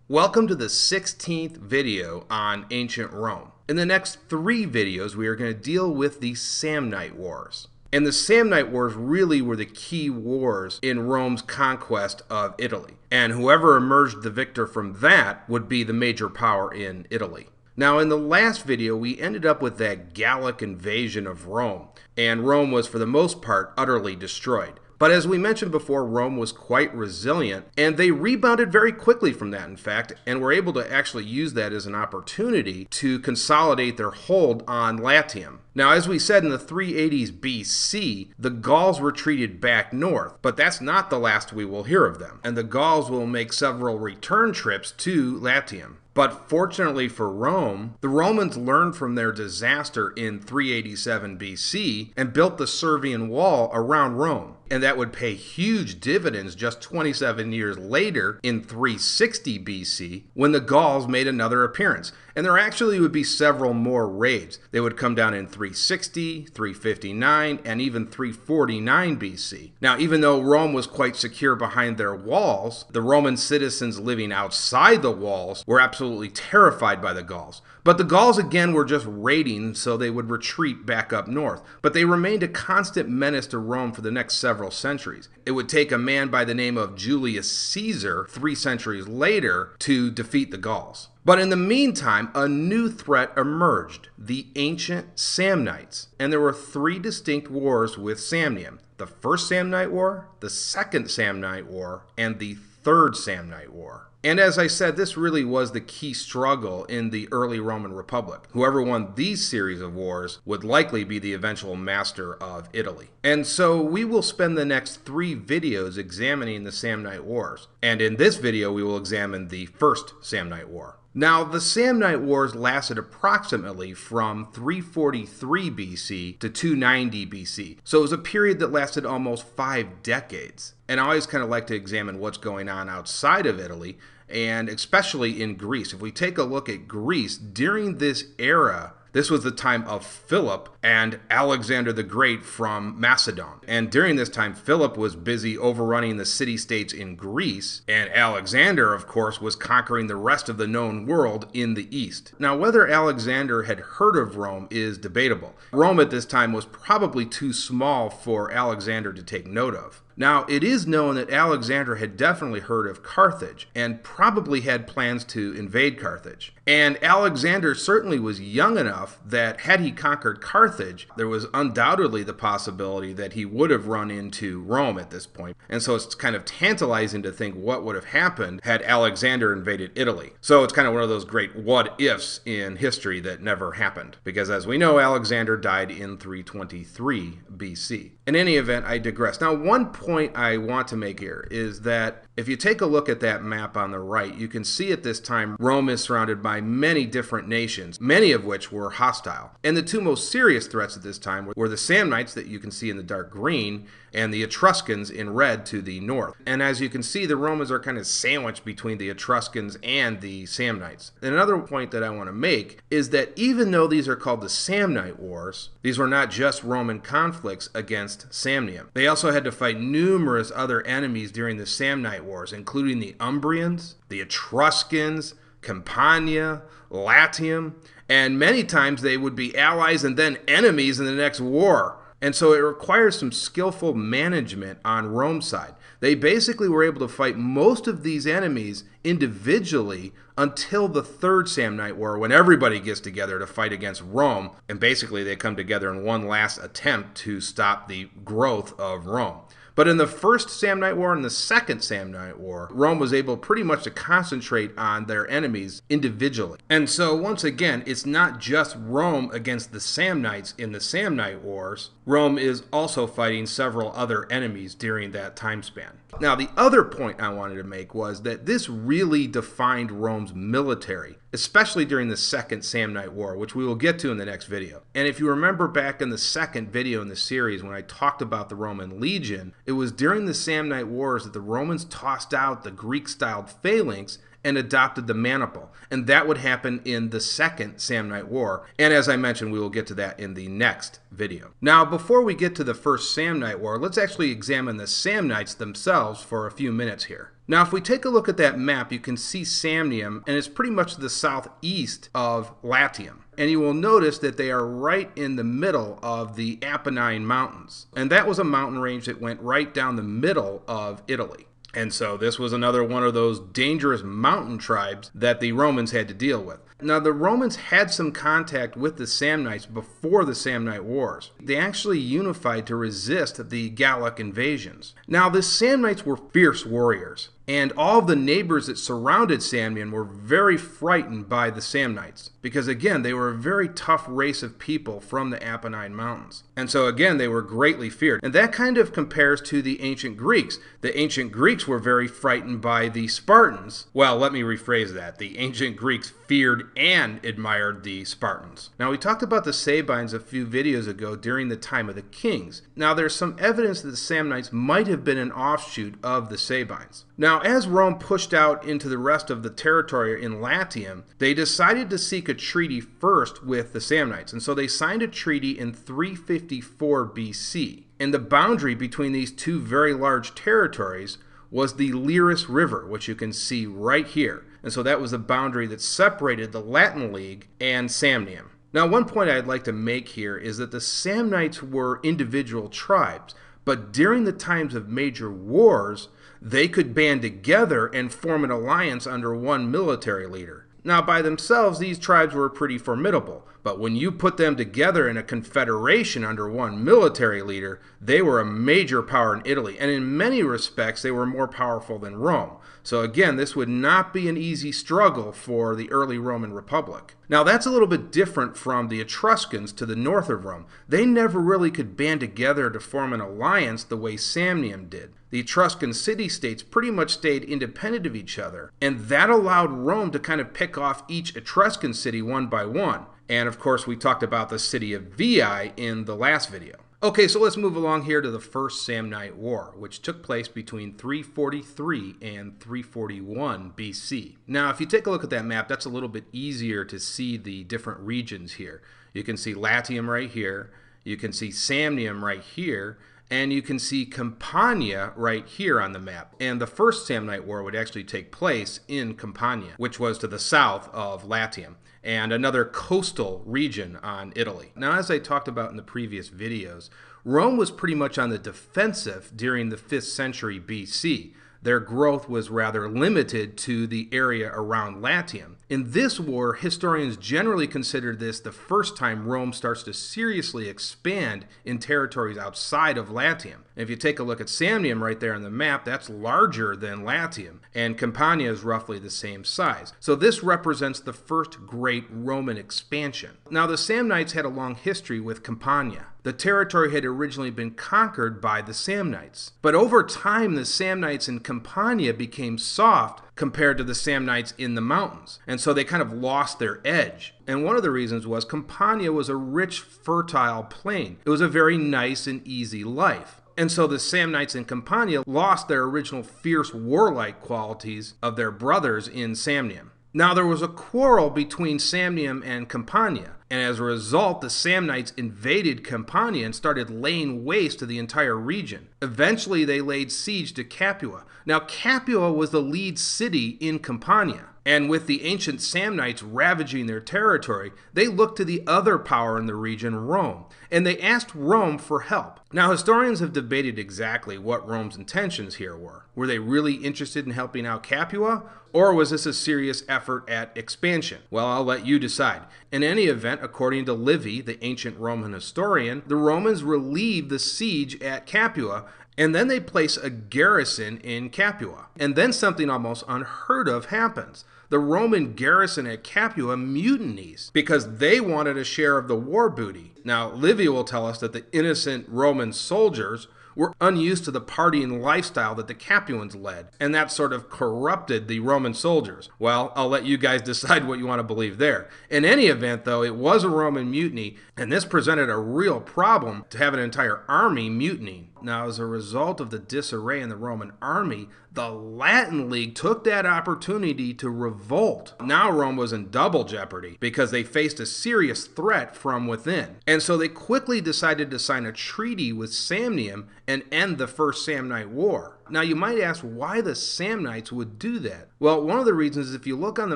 Welcome to the 16th video on ancient Rome. In the next 3 videos, we are going to deal with the Samnite Wars. And the Samnite Wars really were the key wars in Rome's conquest of Italy. And whoever emerged the victor from that would be the major power in Italy. Now, in the last video, we ended up with that Gallic invasion of Rome. And Rome was, for the most part, utterly destroyed. But as we mentioned before, Rome was quite resilient, and they rebounded very quickly from that, in fact, and were able to actually use that as an opportunity to consolidate their hold on Latium. Now, as we said in the 380s BC, the Gauls retreated back north, but that's not the last we will hear of them, and the Gauls will make several return trips to Latium. But fortunately for Rome, the Romans learned from their disaster in 387 BC and built the Servian Wall around Rome. And that would pay huge dividends just 27 years later in 360 BC when the Gauls made another appearance. And there actually would be several more raids. They would come down in 360, 359, and even 349 BC. Now, even though Rome was quite secure behind their walls, the Roman citizens living outside the walls were absolutely terrified by the Gauls. But the Gauls, again, were just raiding, so they would retreat back up north. But they remained a constant menace to Rome for the next several centuries. It would take a man by the name of Julius Caesar 3 centuries later to defeat the Gauls. But in the meantime, a new threat emerged, the ancient Samnites. And there were 3 distinct wars with Samnium: the First Samnite War, the Second Samnite War, and the Third Samnite War. And as I said, this really was the key struggle in the early Roman Republic. Whoever won these series of wars would likely be the eventual master of Italy. And so we will spend the next 3 videos examining the Samnite Wars. And in this video, we will examine the First Samnite War. Now, the Samnite Wars lasted approximately from 343 BC to 290 BC. So it was a period that lasted almost 5 decades. And I always kind of like to examine what's going on outside of Italy, and especially in Greece. If we take a look at Greece, during this era, this was the time of Philip and Alexander the Great from Macedon. And during this time, Philip was busy overrunning the city-states in Greece, and Alexander, of course, was conquering the rest of the known world in the east. Now, whether Alexander had heard of Rome is debatable. Rome at this time was probably too small for Alexander to take note of. Now, it is known that Alexander had definitely heard of Carthage and probably had plans to invade Carthage. And Alexander certainly was young enough that had he conquered Carthage, there was undoubtedly the possibility that he would have run into Rome at this point. And so it's kind of tantalizing to think what would have happened had Alexander invaded Italy. So it's kind of one of those great what-ifs in history that never happened. Because as we know, Alexander died in 323 BC. In any event, I digress. Now, one point I want to make here is that if you take a look at that map on the right, you can see at this time Rome is surrounded by many different nations, many of which were hostile. And the 2 most serious threats at this time were the Samnites that you can see in the dark green and the Etruscans in red to the north. And as you can see, the Romans are kind of sandwiched between the Etruscans and the Samnites. And another point that I want to make is that even though these are called the Samnite Wars, these were not just Roman conflicts against Samnium. They also had to fight numerous other enemies during the Samnite Wars, including the Umbrians, the Etruscans, Campania, Latium, and many times they would be allies and then enemies in the next war. And so it requires some skillful management on Rome's side. They basically were able to fight most of these enemies individually until the Third Samnite War, when everybody gets together to fight against Rome, and basically they come together in one last attempt to stop the growth of Rome. But in the First Samnite War and the Second Samnite War, Rome was able pretty much to concentrate on their enemies individually. And so once again, it's not just Rome against the Samnites in the Samnite Wars. Rome is also fighting several other enemies during that time span. Now, the other point I wanted to make was that this really defined Rome's military, especially during the Second Samnite War, which we will get to in the next video. And if you remember back in the second video in the series when I talked about the Roman legion, it was during the Samnite Wars that the Romans tossed out the Greek-styled phalanx and adopted the maniple. And that would happen in the Second Samnite War. And as I mentioned, we will get to that in the next video. Now, before we get to the First Samnite War, let's actually examine the Samnites themselves for a few minutes here. Now, if we take a look at that map, you can see Samnium, and it's pretty much the southeast of Latium. And you will notice that they are right in the middle of the Apennine Mountains. And that was a mountain range that went right down the middle of Italy. And so this was another one of those dangerous mountain tribes that the Romans had to deal with. Now, the Romans had some contact with the Samnites before the Samnite Wars. They actually unified to resist the Gallic invasions. Now, the Samnites were fierce warriors, and all of the neighbors that surrounded Samnium were very frightened by the Samnites, because again, they were a very tough race of people from the Apennine Mountains. And so again, they were greatly feared. And that kind of compares to the ancient Greeks. The ancient Greeks were very frightened by the Spartans. Well, let me rephrase that. The ancient Greeks feared and admired the Spartans. Now, we talked about the Sabines a few videos ago during the time of the kings. Now, there's some evidence that the Samnites might have been an offshoot of the Sabines. Now, as Rome pushed out into the rest of the territory in Latium, they decided to seek a treaty first with the Samnites, and so they signed a treaty in 354 BC. And the boundary between these two very large territories was the Liris River, which you can see right here. And so that was the boundary that separated the Latin League and Samnium. Now, one point I'd like to make here is that the Samnites were individual tribes, but during the times of major wars, they could band together and form an alliance under one military leader. Now, by themselves, these tribes were pretty formidable, but when you put them together in a confederation under one military leader, they were a major power in Italy, and in many respects, they were more powerful than Rome. So again, this would not be an easy struggle for the early Roman Republic. Now, that's a little bit different from the Etruscans to the north of Rome. They never really could band together to form an alliance the way Samnium did. The Etruscan city-states pretty much stayed independent of each other, and that allowed Rome to kind of pick off each Etruscan city one by one. And of course, we talked about the city of Veii in the last video. Okay, so let's move along here to the First Samnite War, which took place between 343 and 341 BC. Now, if you take a look at that map, that's a little bit easier to see the different regions here. You can see Latium right here, you can see Samnium right here, and you can see Campania right here on the map. And the First Samnite War would actually take place in Campania, which was to the south of Latium, and another coastal region on Italy. Now, as I talked about in the previous videos, Rome was pretty much on the defensive during the 5th century BC. Their growth was rather limited to the area around Latium. In this war, historians generally consider this the first time Rome starts to seriously expand in territories outside of Latium. And if you take a look at Samnium right there on the map, that's larger than Latium, and Campania is roughly the same size. So this represents the first great Roman expansion. Now, the Samnites had a long history with Campania. The territory had originally been conquered by the Samnites. But over time, the Samnites in Campania became soft compared to the Samnites in the mountains. And so they kind of lost their edge. And one of the reasons was Campania was a rich, fertile plain. It was a very nice and easy life. And so the Samnites in Campania lost their original fierce warlike qualities of their brothers in Samnium. Now, there was a quarrel between Samnium and Campania, and as a result, the Samnites invaded Campania and started laying waste to the entire region. Eventually, they laid siege to Capua. Now, Capua was the lead city in Campania, and with the ancient Samnites ravaging their territory, they looked to the other power in the region, Rome, and they asked Rome for help. Now, historians have debated exactly what Rome's intentions here were. Were they really interested in helping out Capua, or was this a serious effort at expansion? Well, I'll let you decide. In any event, according to Livy, the ancient Roman historian, the Romans relieved the siege at Capua, and then they place a garrison in Capua. And then something almost unheard of happens. The Roman garrison at Capua mutinies because they wanted a share of the war booty. Now, Livy will tell us that the innocent Roman soldiers were unused to the partying lifestyle that the Capuans led, and that sort of corrupted the Roman soldiers. Well, I'll let you guys decide what you want to believe there. In any event, though, it was a Roman mutiny, and this presented a real problem to have an entire army mutinying. Now, as a result of the disarray in the Roman army, the Latin League took that opportunity to revolt. Now Rome was in double jeopardy because they faced a serious threat from within. And so they quickly decided to sign a treaty with Samnium and end the First Samnite War. Now you might ask why the Samnites would do that. Well, one of the reasons is if you look on the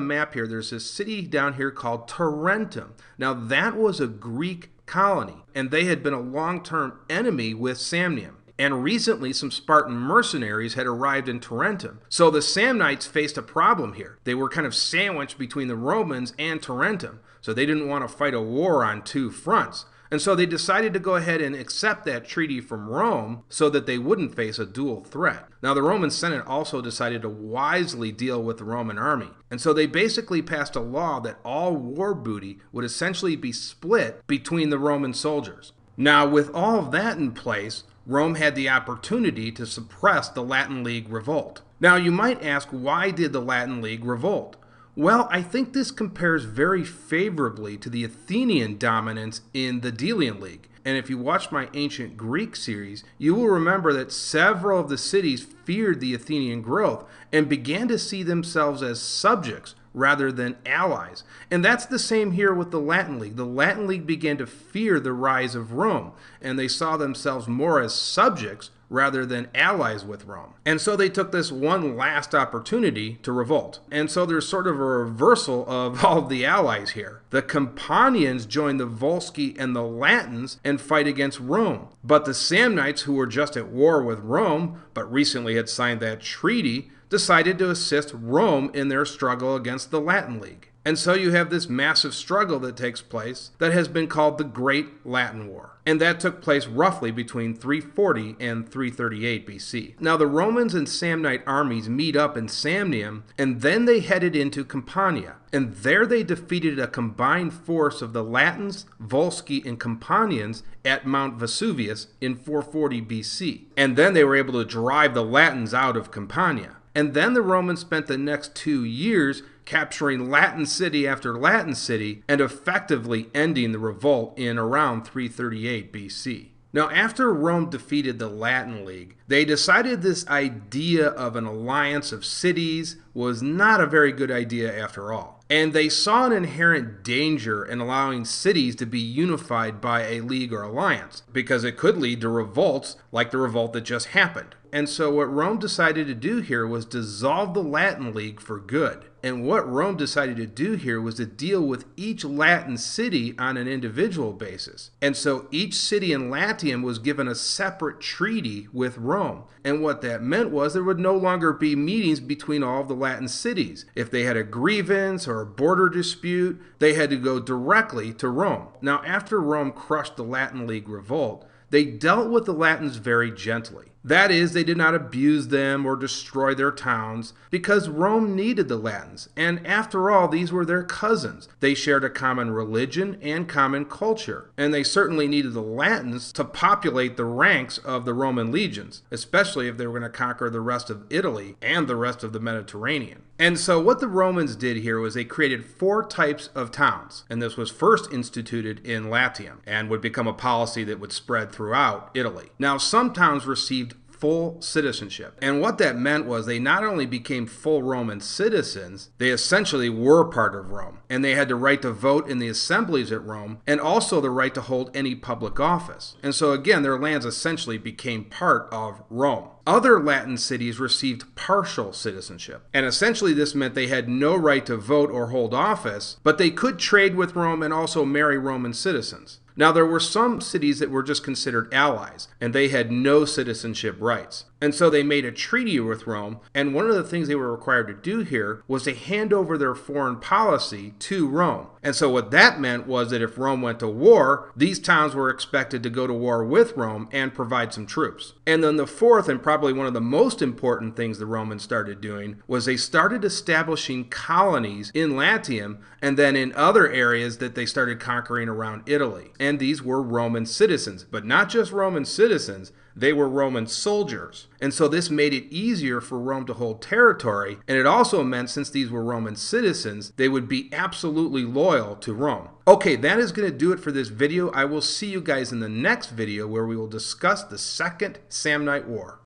map here, there's this city down here called Tarentum. Now that was a Greek colony, and they had been a long-term enemy with Samnium. And recently, some Spartan mercenaries had arrived in Tarentum. So the Samnites faced a problem here. They were kind of sandwiched between the Romans and Tarentum. So they didn't want to fight a war on two fronts. And so they decided to go ahead and accept that treaty from Rome so that they wouldn't face a dual threat. Now, the Roman Senate also decided to wisely deal with the Roman army. And so they basically passed a law that all war booty would essentially be split between the Roman soldiers. Now, with all of that in place, Rome had the opportunity to suppress the Latin League revolt. Now, you might ask, why did the Latin League revolt? Well, I think this compares very favorably to the Athenian dominance in the Delian League. And if you watch my ancient Greek series, you will remember that several of the cities feared the Athenian growth and began to see themselves as subjects rather than allies. And that's the same here with the Latin League. The Latin League began to fear the rise of Rome, and they saw themselves more as subjects rather than allies with Rome. And so they took this one last opportunity to revolt. And so there's sort of a reversal of all of the allies here. The Campanians joined the Volsci and the Latins and fight against Rome. But the Samnites, who were just at war with Rome, but recently had signed that treaty, decided to assist Rome in their struggle against the Latin League. And so you have this massive struggle that takes place that has been called the Great Latin War. And that took place roughly between 340 and 338 BC. Now the Romans and Samnite armies meet up in Samnium, and then they headed into Campania. And there they defeated a combined force of the Latins, Volsci, and Campanians at Mount Vesuvius in 440 BC. And then they were able to drive the Latins out of Campania. And then the Romans spent the next 2 years capturing Latin city after Latin city and effectively ending the revolt in around 338 BC. Now, after Rome defeated the Latin League, they decided this idea of an alliance of cities was not a very good idea after all. And they saw an inherent danger in allowing cities to be unified by a league or alliance, because it could lead to revolts like the revolt that just happened. And so what Rome decided to do here was dissolve the Latin League for good. And what Rome decided to do here was to deal with each Latin city on an individual basis. And so each city in Latium was given a separate treaty with Rome. And what that meant was there would no longer be meetings between all of the Latin cities. If they had a grievance or a border dispute, they had to go directly to Rome. Now, after Rome crushed the Latin League revolt, they dealt with the Latins very gently. That is, they did not abuse them or destroy their towns, because Rome needed the Latins, and after all, these were their cousins. They shared a common religion and common culture, and they certainly needed the Latins to populate the ranks of the Roman legions, especially if they were going to conquer the rest of Italy and the rest of the Mediterranean. And so what the Romans did here was they created 4 types of towns, and this was first instituted in Latium, and would become a policy that would spread throughout Italy. Now, some towns received full citizenship. And what that meant was they not only became full Roman citizens, they essentially were part of Rome. And they had the right to vote in the assemblies at Rome, and also the right to hold any public office. And so again, their lands essentially became part of Rome. Other Latin cities received partial citizenship. And essentially this meant they had no right to vote or hold office, but they could trade with Rome and also marry Roman citizens. Now, there were some cities that were just considered allies, and they had no citizenship rights. And so they made a treaty with Rome, and one of the things they were required to do here was to hand over their foreign policy to Rome. And so what that meant was that if Rome went to war, these towns were expected to go to war with Rome and provide some troops. And then the fourth, and probably one of the most important things the Romans started doing, was they started establishing colonies in Latium and then in other areas that they started conquering around Italy. And these were Roman citizens, but not just Roman citizens. They were Roman soldiers. And so this made it easier for Rome to hold territory, and it also meant, since these were Roman citizens, they would be absolutely loyal to Rome. Okay, that is going to do it for this video. I will see you guys in the next video where we will discuss the Second Samnite War.